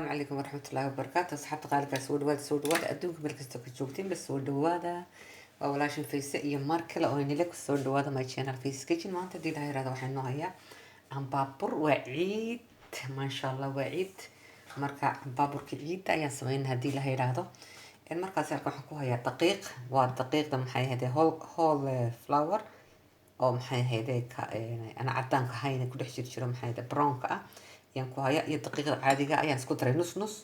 السلام عليكم ورحمة الله وبركاته. أصحابتي قالك soo dhawaada adduunka meel kasta ka joogtiin bas soo dhawaada waa walaashin Fayse iyo mar kale oo inila ku soo dhawaada my channel Fayse Kitchen. maanta hadii la yiraahdo waxaan noo hayaa cambaabur. waa ciid maasha Allah, waa ciid marka cambaburka ciid ayaan sameynaa hadii la yiraahdo markaas halka waxaan ku hayaa daqiiq. waa daqiiqda maxay ahayd whole flour oo maxay ahayd ana cadaanka hayna ku dhex jiro maxay ahayd brownka ah ayaan ku hayaa iyo daqiiqda caadiga ayaan isku daray nus nus.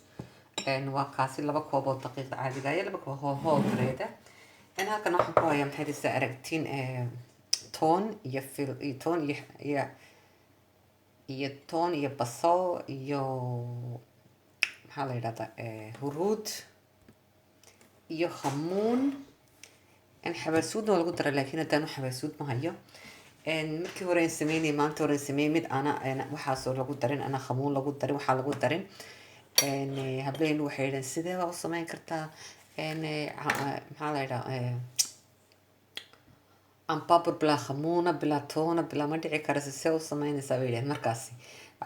waa kaasi laba koob oo daqiiqda caadiga iyo laba koob oo whole bread halkan waxaan ku hayaa maxay ahayd aragtiin toon iyo toon iyo toon iyo basal iyo maxaa la yiraahdaa huruud iyo khamuun xabaasuud waa lagu daray laakiin haddaan xabaasuud ma hayo. markii hore aan sameynay maanta hore sameeyay mid ana waxaasoo lagu darin ana khamuun lagu darin waxaa lagu darin habeen waxay yidhahdeen sidee baa u sameyn kartaa maxaa la yidhaha cambaabur bilaa khamuuna bilaa toona bilaa ma dhici kara sidee u sameynaysaa bay yidhahdeen markaasi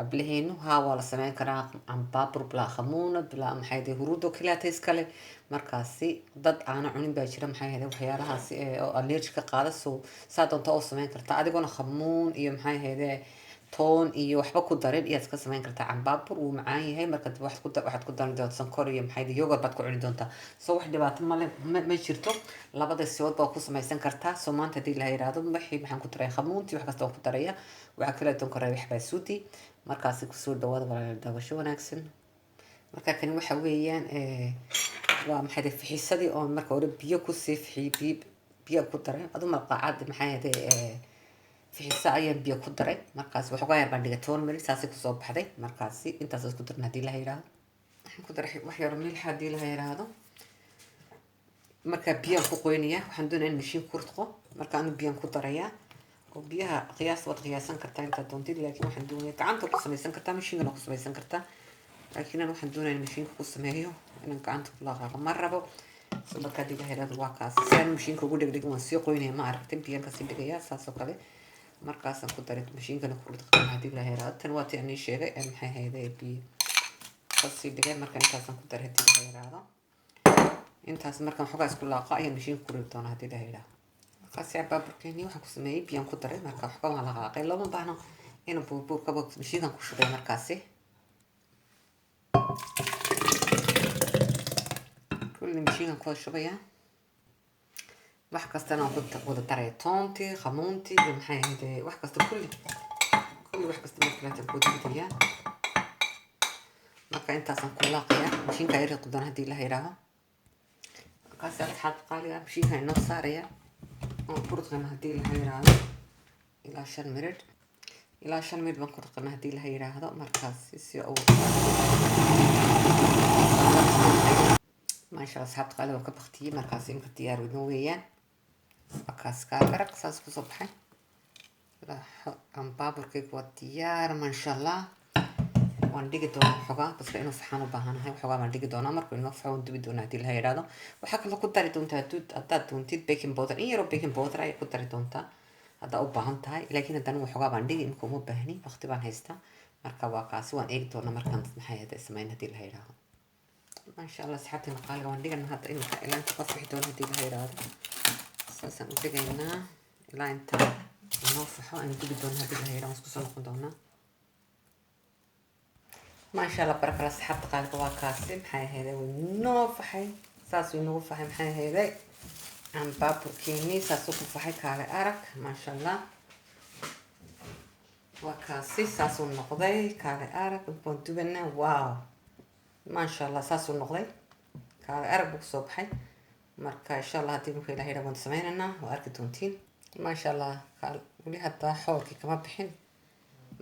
ableheenu haa waa la sameyn karaa cambaabur bilaa khamuuna bilaa maxay ahayd huruud oo kaliya tays kale. markaasi dad aana cunin baa jira maxay ahayd waxyaalahaasi oo allergic ka qaada soo saa doonta oo sameyn kartaa adiguna khamuun iyo maxay ahayd toon iyo waxba ku darin iyaad ka sameyn kartaa cambaabur. wuu macaan yahay marka waxaad ku darin doontaa sonkor iyo maxay ahayd yogurt baad ku cuni doontaa soo wax dhibaato ma jirto. labada siyood baa ku samaysan kartaa soo maanta hadii la yiraahdo maxaan ku daray khamuuntii wax kasta waan ku daraya waxa kale doon karaa xabaasuudi. markaasi ku soo dhawaada walaal daawasho wanaagsan. marka kan waxa weeyaan waa maxay fixisadii oo marka hore biyo ku sii fixiyay biyo ku daray adu malqacad maxay ahayd fixisa ayaan biyo ku daray markaas waxa uga yar baan dhigay toon meel saasi ku soo baxday. markaasi intaas isku darna hadii la yiraahdo waxaan ku daray wax yar milix hadii la yiraahdo marka biyo ku qoynaya waxaan doonayaa in mashiin ku rutqo marka aan biyo ku daraya oo biyaha qiyaas wad qiyaasan kartaa inta doontid laakiin waxaan doonayaa gacanta ku samaysan kartaa mashiinka ku samaysan kartaa laakiin aan waxaan doonayaa in mashiinka ku sameeyo inaan gacanta ku laaqo ma rabo soo marka hadii la yiraahdo waa kaas si aan mashiinka ugu dhigdhig waan sii qoynaya ma aragtay biyaha ka sii dhigaya saas oo kale markaas aan ku daray mashiinka ku rutqo hadii la yiraahdo tan waa tii sheegay maxay ahayd biyo kasii dhigay marka intaas aan ku daray hadii la yiraahdo intaas markaan xogaa isku laaqo ayaan mashiinka ku ridi doonaa hadii la yiraahdo. markaasi cambaburkeeni waxaan ku sameeyay biyaan ku daray marka xogaa waan la qaaqay lama baahno in buurka mashiinka ku shubay markaasi kulli mashiinka ku shubaya wax kasta aan ku daray toontii khamuuntii iyo maxay ahayd wax kasta kulli wax kasta marka la ku diidiyaa marka intaas aan ku laaqaya mashiinka ay riqdo hadii la yiraahdo markaas asxaab qaaliga mashiinka inoo saaraya oo ku rutqana hadii la yiraahdo ilaa 5 minute baan ku rutqana hadii la yiraahdo markaas si oo maasha Allah asxaab qaaliga ka baqtiyay markaas in ka diyaar inoo weeyaan markaas ka arag saas ku soo baxay cambaburkii waa diyaar maasha Allah. waan dhigi doonaa xogaa bas inuu faxan u baahanahay xogaa waan dhigi doonaa markuu inoo faxo dubi doonaa hadii la yiraahdo waxa kale ku dari doontaa hadaad doontid baking powder in yaro baking powder ay ku dari doontaa hadda u baahan tahay laakiin haddana xogaa baan dhigi imka uma baahni waqti baan haystaa marka waa kaasi waan eegi doonaa markaan maxay ahayd sameyn hadii la yiraahdo maasha Allah asxaabtina qaaliga waan dhigana hadda imka ilaa inta ka fixi doonaa hadii la yiraahdo saasaan u dhigaynaa ilaa inta inoo faxo aan dubi doonaa hadii la yiraahdo isku soo noqon doonaa ما شاء الله بركة صحة قلب وكاسم هاي هذا ونوف هاي ساسو نوف هاي هذا عم بابوركيني ساسو كفحي كالي أرك ما شاء الله وكاسي ساسو النقضي كالي أرك بنتو بنا واو ما شاء الله ساسو النقضي كالي أرك بكسوبحي مركا إن شاء الله هاتي مخي لهيدا بنت سميننا وأرك تونتين ما شاء الله قال ولي حتى حوركي كما بحين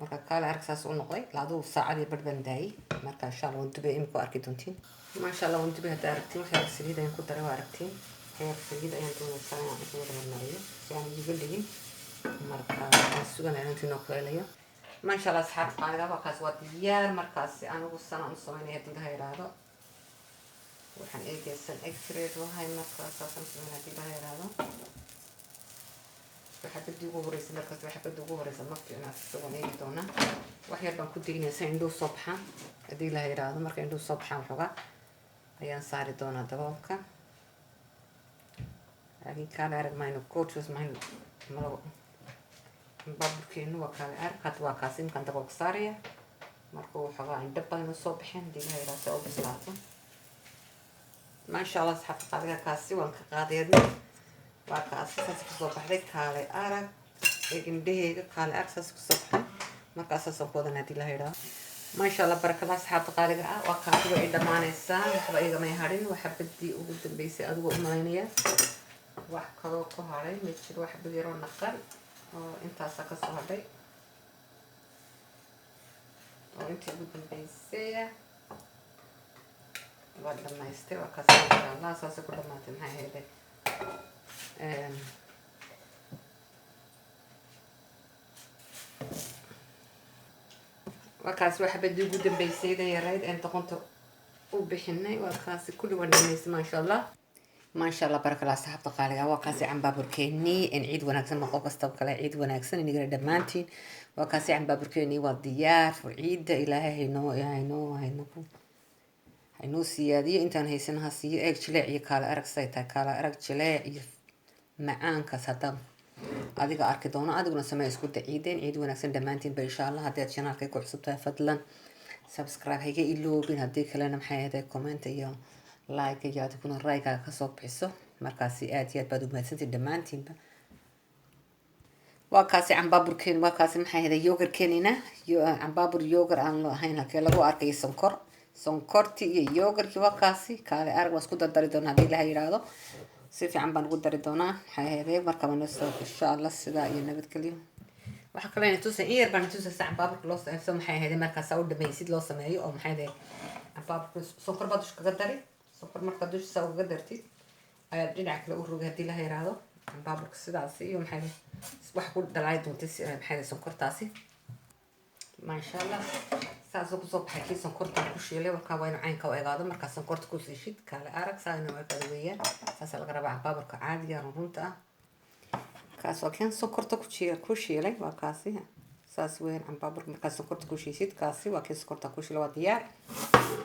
marka kale arag saas u noqday laadu saacadii badban daayay marka insha Allah waan dubay imku arki doontiin ma sha Allah waan dubay hada aragtiin waxa saliid ayaan ku daray waa aragtiin saliid ayaan doonaysaa inaan ku wada marnayo yani jibligin marka sugan ayaan inuu ku helayo ma sha Allah asxaab qaaliga waa kaas waa diyaar markaas aan ugu sanaan sameeyay hadii la yiraahdo waxaan eegaysan extra wahay markaas aan sameeyay hadii la yiraahdo وحبدي ugu horeysa markaas xabadii ugu horeysa ma fiicna soo neegi doona wax yar baan ku diinaysaa indhuu soo baxaan hadii la yiraahdo marka indhuu soo baxaan xogaa ayaan saari doonaa daboolka laakiin kale arag mayno coaches mayno malo baaburkeenu waa kale arag had waa kaasin kan daboolka saaraya marka uu xogaa indho badan soo baxeen hadii la yiraahdo oo bislaato maasha Allah saxab qaadiga kaasi waan ka qaadayna waa kaasi saas ku soo baxday kale arag indhahayga kale arag saas ku soo baxay markaas soo qodan hadii la yiraahdo maasha Allah barakallah saxab qaadiga waa kaasi way dhamaanaysaa waxba iga may harin waxa badii ugu dambeysay adigu u malaynaya wax kaloo ku haray mid jiro wax biyaro naqan oo intaas ka soo hadhay oo intii ugu dambeysay waa dhamaystay waa kaasi Allah saas ku dhamaatay maxay heeday وكاس واحد بدي يقول بيسيد يا ريت انت كنت وبحناي وكاس كل وناس ما شاء الله ما شاء الله بارك الله صاحب قالي وكاس عن بابركيني ان عيد وناكسن ما قوق استوكل عيد وناكسن نقدر دمانتين وكاس عن بابركيني والضياف وعيد الهي هينو سيادية انت هيسنها سي اك جليع كالا ارك سيتا كالا ارك جليع معان كاسدام adiga arki doona adiguna samee isku daciideen ciid wanaagsan dhamaantiin ba insha Allah hadii aad channelka ku cusubtahay fadlan subscribe hayga iloobin hadii kalena maxay ahayd comment iyo like iyo aad kuna raayga ka soo bixiso markaasi aad iyo aad baad u mahadsantiin dhamaantiinba waa kaasi cambaburkeen waa kaasi maxay ahayd yogurkeenina cambabur yogur aan loo ahayn halkee lagu arkay sonkorti iyo yogurki waa kaasi kaale arag wasku dardari doona hadii la yiraahdo si fiican baan ugu dari doonaa maxay ahayd marka ma noo insha Allah sida iyo nabad kaliyo waxa kale inay tusan yar baan tusan sax baabka loo sameeyo maxay ahayd marka saa u dhamaysid loo sameeyo oo maxay ahayd baabka sonkor baad isku gadari sonkor marka dush saa uga dartid ayaa dhinac kale u rogay hadii la yiraahdo baabka sidaas iyo maxay wax ku dhalay doonta maxay sonkortaasi ما شاء الله ساسو كسو بحكي سنكرتا كوشيلي وكا وين عينكا وإغاضو مركا سنكرتا كوشيشيد كالي أرق ساينا ويكادوية ساسا الغرابة عبابركا عادية رمونتا كاسو كان سنكرتا كوشيلي وكاسي ساس وين عبابرك مركا سنكرتا كوشيشيد كاسي وكي سنكرتا كوشيلي وديار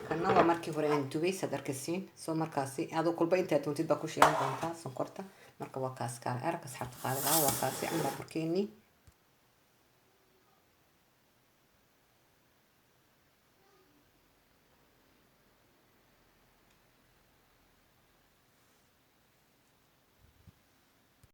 كنا ومركي هورين دوبي سادركسين سو مركاسي هادو كل باين تاتون تدبا كوشيلي دونتا سنكرتا مركا وكاس كالي أرق أصحاب تخالي وكاسي عبابركيني